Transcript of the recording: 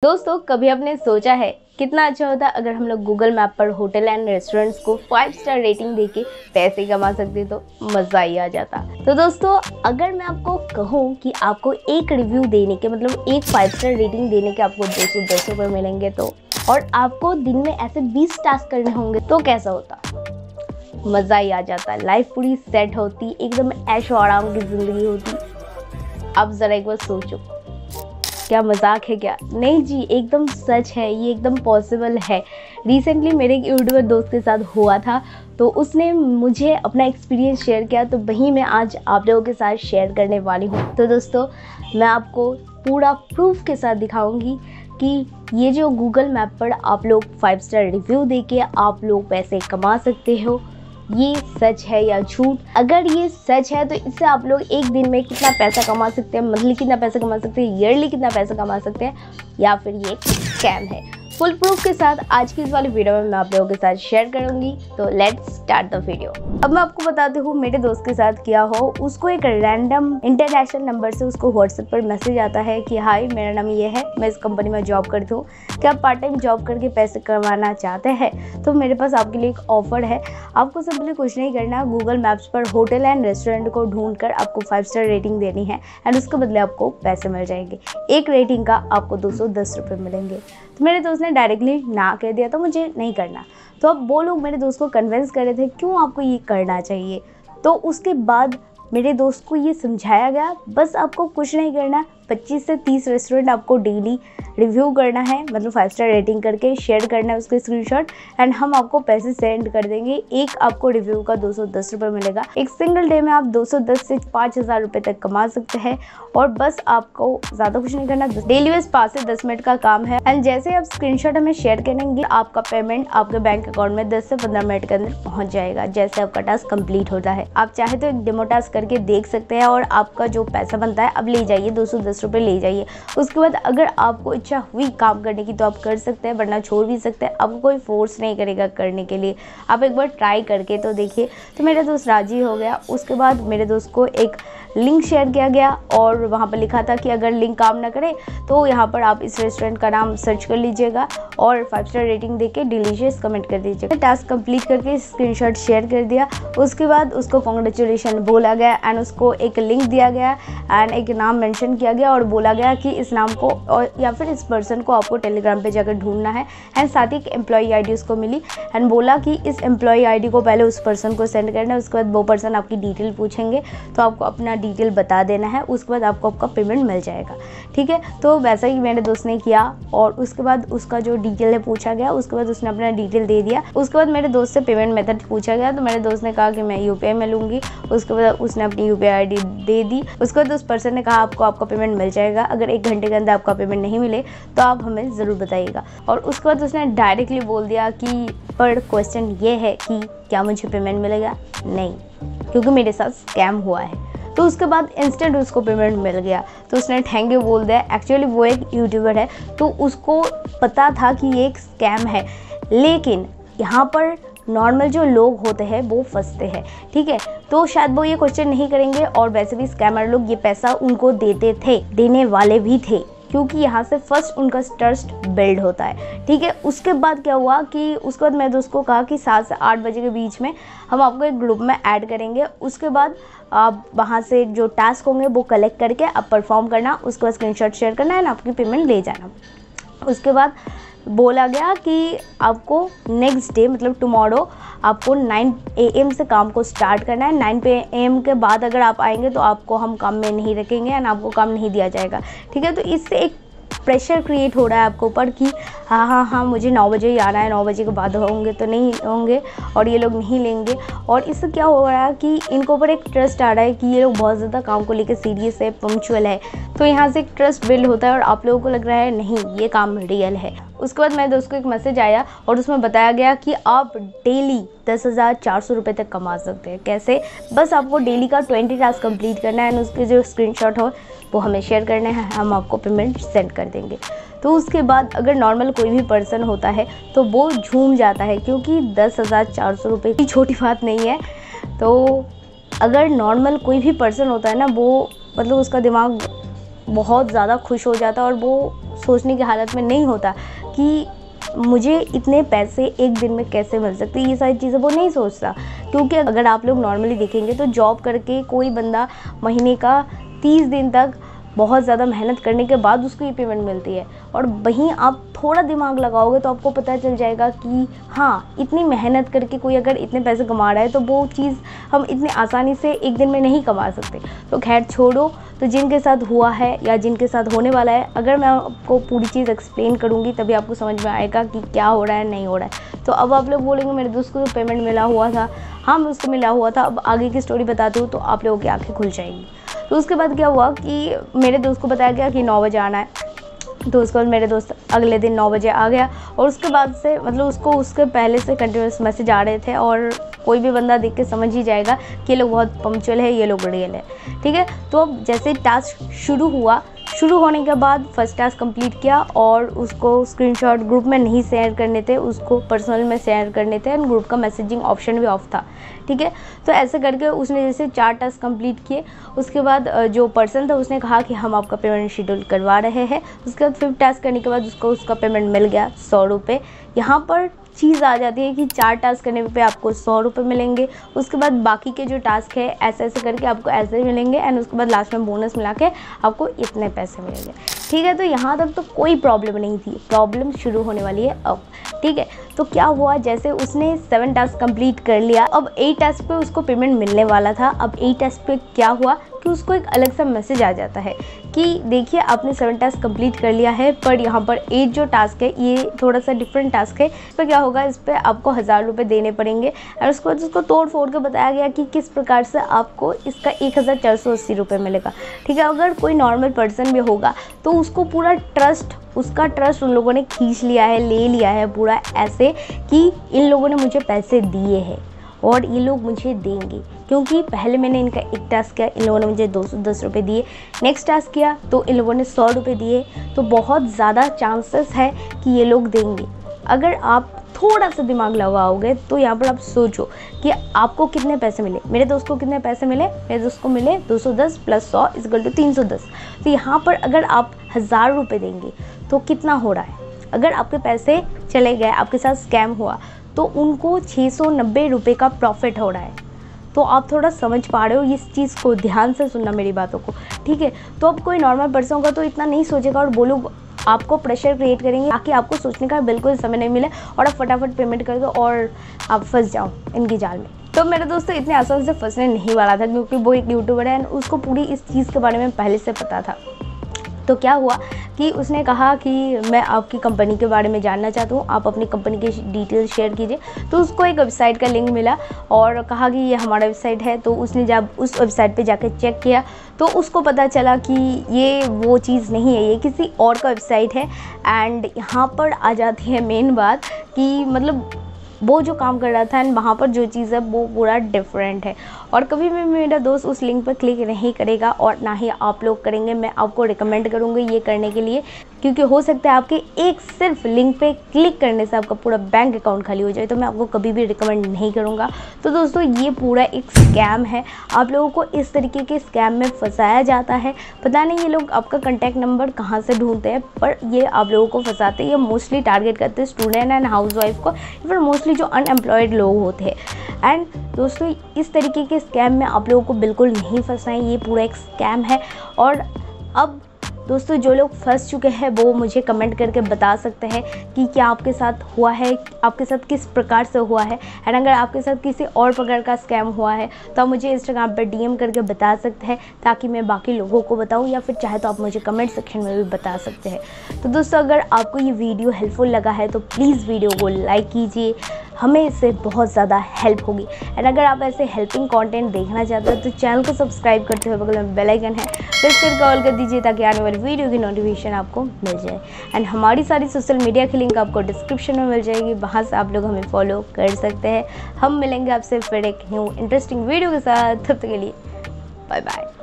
दोस्तों, कभी आपने सोचा है कितना अच्छा होता अगर हम लोग गूगल मैप पर होटल एंड रेस्टोरेंट्स को 5 स्टार रेटिंग देके पैसे कमा सकते तो मज़ा ही आ जाता। तो दोस्तों, अगर मैं आपको कहूँ कि आपको एक रिव्यू देने के मतलब एक 5 स्टार रेटिंग देने के आपको 210 रुपये मिलेंगे तो, और आपको दिन में ऐसे 20 टास्क करने होंगे तो कैसा होता? मज़ा ही आ जाता, लाइफ पूरी सेट होती, एकदम ऐशो आराम की ज़िंदगी होती। आप ज़रा एक बार सोचो, क्या मजाक है क्या? नहीं जी, एकदम सच है, ये एकदम पॉसिबल है। रिसेंटली मेरे एक यूट्यूबर दोस्त के साथ हुआ था, तो उसने मुझे अपना एक्सपीरियंस शेयर किया, तो वही मैं आज आप लोगों के साथ शेयर करने वाली हूँ। तो दोस्तों, मैं आपको पूरा प्रूफ के साथ दिखाऊंगी कि ये जो गूगल मैप पर आप लोग 5 स्टार रिव्यू देके आप लोग पैसे कमा सकते हो, ये सच है या झूठ। अगर ये सच है तो इससे आप लोग एक दिन में कितना पैसा कमा सकते हैं, मंथली कितना पैसा कमा सकते हैं, ईयरली कितना पैसा कमा सकते हैं, या फिर ये एक स्कैम है। फुल प्रूफ के साथ आज की इस वाली वीडियो में मैं आप लोगों के साथ शेयर करूंगी। तो लेट्स स्टार्ट द वीडियो। अब मैं आपको बताती हूँ मेरे दोस्त के साथ क्या हो। उसको एक रैंडम इंटरनेशनल नंबर से उसको व्हाट्सएप पर मैसेज आता है कि हाय, मेरा नाम ये है, मैं इस कंपनी में जॉब करती हूँ, क्या आप पार्ट टाइम जॉब करके पैसे कमाना चाहते हैं? तो मेरे पास आपके लिए एक ऑफर है। आपको सिंपली कुछ नहीं करना, गूगल मैप्स पर होटल एंड रेस्टोरेंट को ढूंढकर आपको 5 स्टार रेटिंग देनी है एंड उसके बदले आपको पैसे मिल जाएंगे। एक रेटिंग का आपको 210 रुपये मिलेंगे। तो मेरे दोस्त ने डायरेक्टली ना कह दिया, तो मुझे नहीं करना। तो अब वो लोग मेरे दोस्त को कन्विंस कर रहे थे क्यों आपको ये करना चाहिए। तो उसके बाद मेरे दोस्त को ये समझाया गया, बस आपको कुछ नहीं करना, 25 से 30 रेस्टोरेंट आपको डेली रिव्यू करना है, मतलब 5 स्टार रेटिंग करके शेयर करना है उसके स्क्रीनशॉट, एंड हम आपको पैसे सेंड कर देंगे। एक आपको रिव्यू का 210 रुपये मिलेगा। एक सिंगल डे में आप 210 से 5000 रुपये तक कमा सकते हैं। और बस आपको ज़्यादा कुछ नहीं करना, डेली बेस 5 से 10 मिनट का काम है। एंड जैसे आप स्क्रीनशॉट हमें शेयर करेंगे, आपका पेमेंट आपके बैंक अकाउंट में 10 से 15 मिनट के अंदर पहुँच जाएगा, जैसे आपका टास्क कंप्लीट होता है। आप चाहे तो एक डेमो टास्क करके देख सकते हैं और आपका जो पैसा बनता है अब ले जाइए, 210 रुपये ले जाइए। उसके बाद अगर आपको इच्छा हुई काम करने की तो आप कर सकते हैं, वरना छोड़ भी सकते हैं। आपको कोई फोर्स नहीं करेगा करने के लिए, आप एक बार ट्राई करके तो देखिए। तो मेरा दोस्त राजी हो गया। उसके बाद मेरे दोस्त को एक लिंक शेयर किया गया और वहाँ पर लिखा था कि अगर लिंक काम ना करे तो यहाँ पर आप इस रेस्टोरेंट का नाम सर्च कर लीजिएगा और 5 स्टार रेटिंग देके डिलीशियस कमेंट कर दीजिएगा। टास्क कंप्लीट करके स्क्रीनशॉट शेयर कर दिया। उसके बाद उसको कॉन्ग्रेचुलेशन बोला गया एंड उसको एक लिंक दिया गया एंड एक नाम मेंशन किया गया और बोला गया कि इस नाम को और या फिर इस पर्सन को आपको टेलीग्राम पे जाकर ढूंढना है। एंड साथ ही एक एम्प्लॉई आईडी उसको मिली एंड बोला कि इस एम्प्लॉई आईडी को पहले उस पर्सन को सेंड करना है। उसके बाद वो पर्सन आपकी डिटेल पूछेंगे तो आपको अपना डिटेल बता देना है। उसके बाद आपको आपका पेमेंट मिल जाएगा, ठीक है। तो वैसा ही मेरे दोस्त ने किया और उसके बाद उसका जो डिटेल है पूछा गया, उसके बाद उसने अपना डिटेल दे दिया। उसके बाद मेरे दोस्त से पेमेंट मेथड पूछा गया, तो मेरे दोस्त ने कहा कि मैं यूपीआई में लूँगी। उसके बाद उसने अपनी यूपीआई आईडी दे दी। उसके बाद उस पर्सन ने कहा आपको आपका पेमेंट मिल जाएगा, अगर 1 घंटे के अंदर आपका पेमेंट नहीं मिले तो आप हमें ज़रूर बताइएगा। और उसके बाद उसने डायरेक्टली बोल दिया कि पर क्वेश्चन ये है कि क्या मुझे पेमेंट मिलेगा? नहीं, क्योंकि मेरे साथ स्कैम हुआ है। तो उसके बाद इंस्टेंट उसको पेमेंट मिल गया। तो उसने थैंक यू बोल दिया। एक्चुअली वो एक यूट्यूबर है, तो उसको पता था कि ये एक स्कैम है, लेकिन यहाँ पर नॉर्मल जो लोग होते हैं वो फंसते हैं, ठीक है। तो शायद वो ये क्वेश्चन नहीं करेंगे और वैसे भी स्कैमर लोग ये पैसा उनको देते थे, देने वाले भी थे, क्योंकि यहाँ से फर्स्ट उनका ट्रस्ट बिल्ड होता है, ठीक है। उसके बाद क्या हुआ कि उसके बाद मैं दोस्त को कहा कि 7 से 8 बजे के बीच में हम आपको एक ग्रुप में ऐड करेंगे। उसके बाद आप वहाँ से जो टास्क होंगे वो कलेक्ट करके आप परफॉर्म करना, उसके बाद स्क्रीनशॉट शेयर करना है ना, आपकी पेमेंट ले जाना। उसके बाद बोला गया कि आपको नेक्स्ट डे मतलब टुमारो आपको 9 AM से काम को स्टार्ट करना है। 9 AM के बाद अगर आप आएंगे तो आपको हम काम में नहीं रखेंगे एंड आपको काम नहीं दिया जाएगा, ठीक है। तो इससे एक प्रेशर क्रिएट हो रहा है आपके ऊपर कि हाँ मुझे 9 बजे ही आना है, 9 बजे के बाद होंगे तो नहीं होंगे और ये लोग नहीं लेंगे। और इससे क्या हो रहा है कि इनके ऊपर एक ट्रस्ट आ रहा है कि ये लोग बहुत ज़्यादा काम को लेकर सीरियस है, पंक्चुअल है। तो यहाँ से एक ट्रस्ट बिल्ड होता है और आप लोगों को लग रहा है नहीं ये काम रियल है। उसके बाद मेरे दोस्त को एक मैसेज आया और उसमें बताया गया कि आप डेली 10,400 रुपये तक कमा सकते हैं। कैसे? बस आपको डेली का 20 टास्क कंप्लीट करना है एंड उसके जो स्क्रीनशॉट हो वो हमें शेयर करने हैं, हम आपको पेमेंट सेंड कर देंगे। तो उसके बाद अगर नॉर्मल कोई भी पर्सन होता है तो वो झूम जाता है, क्योंकि 10,400 रुपये की छोटी बात नहीं है। तो अगर नॉर्मल कोई भी पर्सन होता है ना, वो मतलब उसका दिमाग बहुत ज़्यादा खुश हो जाता है और वो सोचने की हालत में नहीं होता कि मुझे इतने पैसे एक दिन में कैसे मिल सकते, ये सारी चीज़ें वो नहीं सोचता। क्योंकि अगर आप लोग नॉर्मली देखेंगे तो जॉब करके कोई बंदा महीने का 30 दिन तक बहुत ज़्यादा मेहनत करने के बाद उसको ये पेमेंट मिलती है, और वहीं आप थोड़ा दिमाग लगाओगे तो आपको पता चल जाएगा कि हाँ, इतनी मेहनत करके कोई अगर इतने पैसे कमा रहा है तो वो चीज़ हम इतनी आसानी से एक दिन में नहीं कमा सकते। तो खैर छोड़ो, तो जिनके साथ हुआ है या जिनके साथ होने वाला है, अगर मैं आपको पूरी चीज़ एक्सप्लेन करूँगी तभी आपको समझ में आएगा कि क्या हो रहा है नहीं हो रहा है। तो अब आप लोग बोलेंगे मेरे दोस्त को तो पेमेंट मिला हुआ था। हाँ, मैं उसको मिला हुआ था। अब आगे की स्टोरी बताती हूँ तो आप लोगों की आँखें खुल जाएंगी। तो उसके बाद क्या हुआ कि मेरे दोस्त को बताया गया कि 9 बजे आना है। तो उसके बाद मेरे दोस्त अगले दिन 9 बजे आ गया, और उसके बाद से मतलब उसको उसके पहले से कंटिन्यूस मैसेज आ रहे थे, और कोई भी बंदा देख के समझ ही जाएगा कि ये लोग बहुत पंक्चुअल है, ये लोग रियल है। ठीक है, तो अब जैसे टास्क शुरू होने के बाद फर्स्ट टास्क कंप्लीट किया, और उसको स्क्रीनशॉट ग्रुप में नहीं शेयर करने थे, उसको पर्सनल में शेयर करने थे, एंड ग्रुप का मैसेजिंग ऑप्शन भी ऑफ था। ठीक है, तो ऐसे करके उसने जैसे 4 टास्क कंप्लीट किए। उसके बाद जो पर्सन था उसने कहा कि हम आपका पेमेंट शेड्यूल करवा रहे हैं। उसके बाद 5 टास्क करने के बाद उसको उसका पेमेंट मिल गया 100 रुपये। यहाँ पर चीज़ आ जाती है कि 4 टास्क करने पे आपको 100 रुपये मिलेंगे। उसके बाद बाकी के जो टास्क है ऐसे ऐसे करके आपको ऐसे मिलेंगे, एंड उसके बाद लास्ट में बोनस मिला के आपको इतने पैसे मिलेंगे। ठीक है, तो यहाँ तक तो कोई प्रॉब्लम नहीं थी। प्रॉब्लम शुरू होने वाली है अब। ठीक है, तो क्या हुआ, जैसे उसने 7 टास्क कंप्लीट कर लिया, अब 8 टास्क पे उसको पेमेंट मिलने वाला था। अब 8 टास्क पे क्या हुआ कि उसको एक अलग सा मैसेज आ जाता है कि देखिए आपने 7 टास्क कंप्लीट कर लिया है, पर यहाँ पर 8 जो टास्क है ये थोड़ा सा डिफरेंट टास्क है। इस पर क्या होगा, इस पर आपको 1000 रुपये देने पड़ेंगे। और उसके बाद उसको तोड़ फोड़ के बताया गया कि किस प्रकार से आपको इसका 1480 रुपये मिलेगा। ठीक है, अगर कोई नॉर्मल पर्सन भी होगा तो उसको पूरा उसका ट्रस्ट उन लोगों ने खींच लिया है, ले लिया है पूरा, ऐसे कि इन लोगों ने मुझे पैसे दिए हैं और ये लोग मुझे देंगे, क्योंकि पहले मैंने इनका एक टास्क किया, इन लोगों ने मुझे 210 रुपये दिए। नेक्स्ट टास्क किया तो इन लोगों ने 100 रुपये दिए। तो बहुत ज़्यादा चांसेस है कि ये लोग देंगे। अगर आप थोड़ा सा दिमाग लगाओगे तो यहाँ पर आप सोचो कि आपको कितने पैसे मिले। मेरे दोस्त को कितने पैसे मिले, मेरे दोस्त को मिले 210 + 100 = 310। तो यहाँ पर अगर आप 1000 रुपये देंगे तो कितना हो रहा है। अगर आपके पैसे चले गए, आपके साथ स्कैम हुआ, तो उनको 690 रुपये का प्रॉफिट हो रहा है। तो आप थोड़ा समझ पा रहे हो इस चीज़ को, ध्यान से सुनना मेरी बातों को। ठीक है, तो अब कोई नॉर्मल पर्सन होगा तो इतना नहीं सोचेगा, और वो लोग आपको प्रेशर क्रिएट करेंगे ताकि आपको सोचने का बिल्कुल समय नहीं मिले और आप फटाफट पेमेंट कर दो और आप फंस जाओ इनकी जाल में। तो मेरे दोस्तों इतने आसान से फंसने नहीं वाला था, क्योंकि वो एक यूट्यूबर है, उसको पूरी इस चीज़ के बारे में पहले से पता था। तो क्या हुआ कि उसने कहा कि मैं आपकी कंपनी के बारे में जानना चाहता हूँ, आप अपनी कंपनी की डिटेल्स शेयर कीजिए। तो उसको एक वेबसाइट का लिंक मिला और कहा कि ये हमारा वेबसाइट है। तो उसने जब उस वेबसाइट पे जाकर चेक किया तो उसको पता चला कि ये वो चीज़ नहीं है, ये किसी और का वेबसाइट है। एंड यहाँ पर आ जाती है मेन बात कि मतलब वो जो काम कर रहा था एंड वहाँ पर जो चीज़ है वो पूरा डिफरेंट है। और कभी भी मेरा दोस्त उस लिंक पर क्लिक नहीं करेगा और ना ही आप लोग करेंगे। मैं आपको रिकमेंड करूँगी ये करने के लिए, क्योंकि हो सकता है आपके एक सिर्फ लिंक पे क्लिक करने से आपका पूरा बैंक अकाउंट खाली हो जाए। तो मैं आपको कभी भी रिकमेंड नहीं करूँगा। तो दोस्तों ये पूरा एक स्कैम है, आप लोगों को इस तरीके के स्कैम में फंसाया जाता है। पता नहीं ये लोग आपका कॉन्टैक्ट नंबर कहाँ से ढूंढते हैं, पर ये आप लोगों को फंसाते हैं। ये मोस्टली टारगेट करते हैं स्टूडेंट एंड हाउसवाइफ को, या फिर मोस्टली जो अनएम्प्लॉयड लोग होते हैं। एंड दोस्तों इस तरीके के स्कैम में आप लोगों को बिल्कुल नहीं फंसना है, ये पूरा एक स्कैम है। और अब दोस्तों जो लोग फंस चुके हैं वो मुझे कमेंट करके बता सकते हैं कि क्या आपके साथ हुआ है, आपके साथ किस प्रकार से हुआ है। एंड अगर आपके साथ किसी और प्रकार का स्कैम हुआ है तो आप मुझे इंस्टाग्राम पर DM करके बता सकते हैं, ताकि मैं बाकी लोगों को बताऊं, या फिर चाहे तो आप मुझे कमेंट सेक्शन में भी बता सकते हैं। तो दोस्तों अगर आपको ये वीडियो हेल्पफुल लगा है तो प्लीज़ वीडियो को लाइक कीजिए, हमें इससे बहुत ज़्यादा हेल्प होगी। एंड अगर आप ऐसे हेल्पिंग कंटेंट देखना चाहते हो तो चैनल को सब्सक्राइब करते हुए बगल में बेल आइकन है, प्रेस करके ऑल कर दीजिए ताकि आने वाली वीडियो की नोटिफिकेशन आपको मिल जाए। एंड हमारी सारी सोशल मीडिया की लिंक आपको डिस्क्रिप्शन में मिल जाएगी, वहाँ से आप लोग हमें फॉलो कर सकते हैं। हम मिलेंगे आपसे फिर एक न्यू इंटरेस्टिंग वीडियो के साथ, तब तक के लिए बाय बाय।